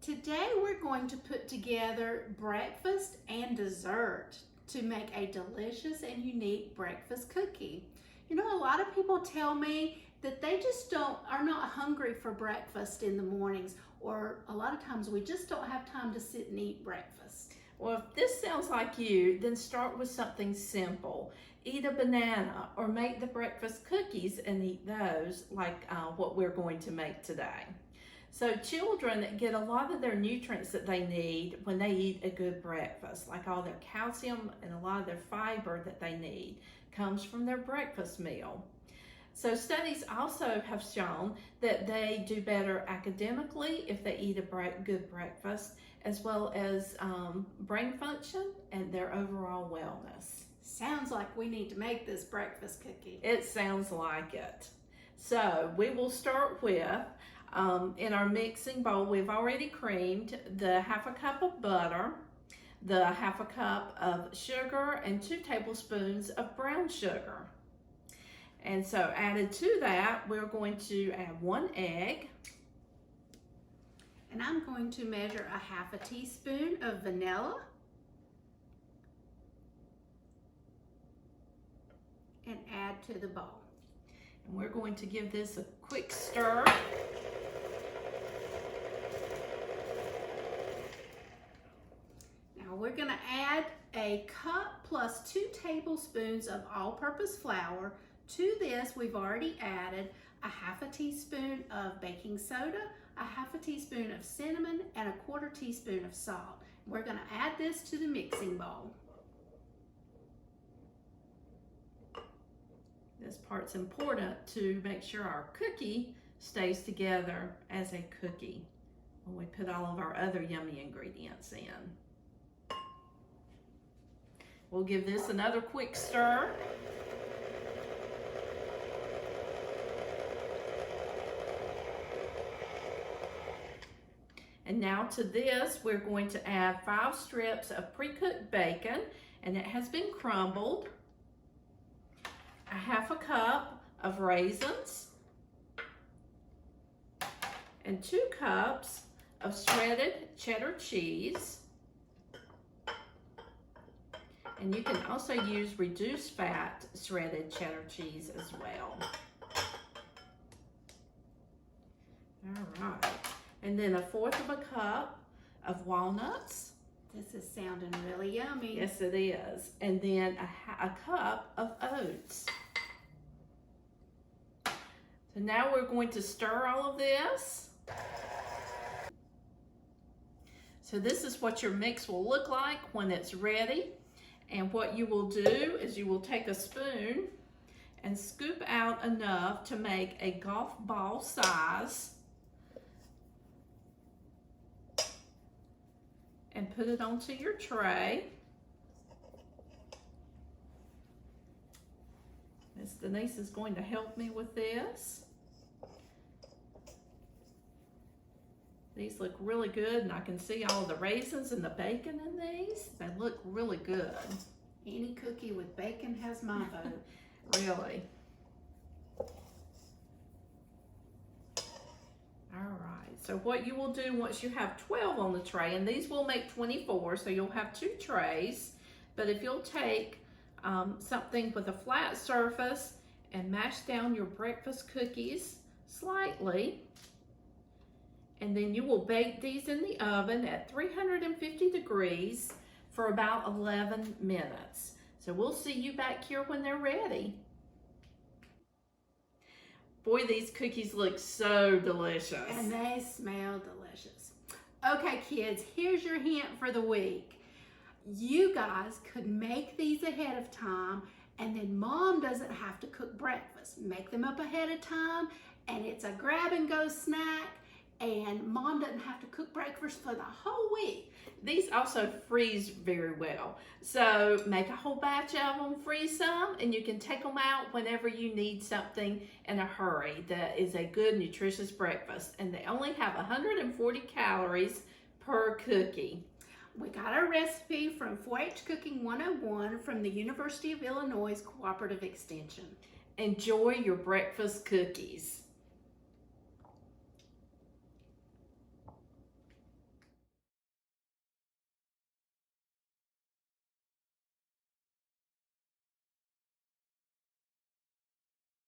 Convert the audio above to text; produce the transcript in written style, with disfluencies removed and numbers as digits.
Today we're going to put together breakfast and dessert to make a delicious and unique breakfast cookie. You know, a lot of people tell me that they just are not hungry for breakfast in the mornings, or a lot of times we just don't have time to sit and eat breakfast. Well, if this sounds like you, then start with something simple. Eat a banana or make the breakfast cookies and eat those like what we're going to make today. So children get a lot of their nutrients that they need when they eat a good breakfast, like all their calcium and a lot of their fiber that they need comes from their breakfast meal. So studies also have shown that they do better academically if they eat a good breakfast, as well as brain function and their overall wellness. Sounds like we need to make this breakfast cookie. It sounds like it. So we will start with, in our mixing bowl, we've already creamed the 1/2 cup of butter, the 1/2 cup of sugar, and 2 tablespoons of brown sugar. And so added to that, we're going to add 1 egg. And I'm going to measure a 1/2 teaspoon of vanilla. And add to the bowl. And we're going to give this a quick stir. Now we're going to add a cup plus 2 tablespoons of all-purpose flour. To this, we've already added a 1/2 teaspoon of baking soda, a 1/2 teaspoon of cinnamon, and a 1/4 teaspoon of salt. We're going to add this to the mixing bowl. This part's important to make sure our cookie stays together as a cookie when we put all of our other yummy ingredients in. We'll give this another quick stir. And now to this, we're going to add 5 strips of pre-cooked bacon, and it has been crumbled. A 1/2 cup of raisins, and 2 cups of shredded cheddar cheese. And you can also use reduced fat shredded cheddar cheese as well. All right. And then a 1/4 cup of walnuts. This is sounding really yummy. Yes, it is. And then a cup of oats. So now we're going to stir all of this. So this is what your mix will look like when it's ready. And what you will do is you will take a spoon and scoop out enough to make a golf ball size and put it onto your tray. Miss Denise is going to help me with this. These look really good, and I can see all the raisins and the bacon in these. They look really good. Any cookie with bacon has my vote. Really. All right, so what you will do once you have 12 on the tray, and these will make 24, so you'll have 2 trays, but if you'll take something with a flat surface and mash down your breakfast cookies slightly, and then you will bake these in the oven at 350 degrees for about 11 minutes. So we'll see you back here when they're ready. Boy, these cookies look so delicious. And they smell delicious. Okay, kids, here's your hint for the week. You guys could make these ahead of time, and then Mom doesn't have to cook breakfast. Make them up ahead of time, and it's a grab-and-go snack, and Mom doesn't have to cook breakfast for the whole week. These also freeze very well. So make a whole batch of them, freeze some, and you can take them out whenever you need something in a hurry that is a good, nutritious breakfast. And they only have 140 calories per cookie. We got our recipe from 4-H Cooking 101 from the University of Illinois Cooperative Extension. Enjoy your breakfast cookies.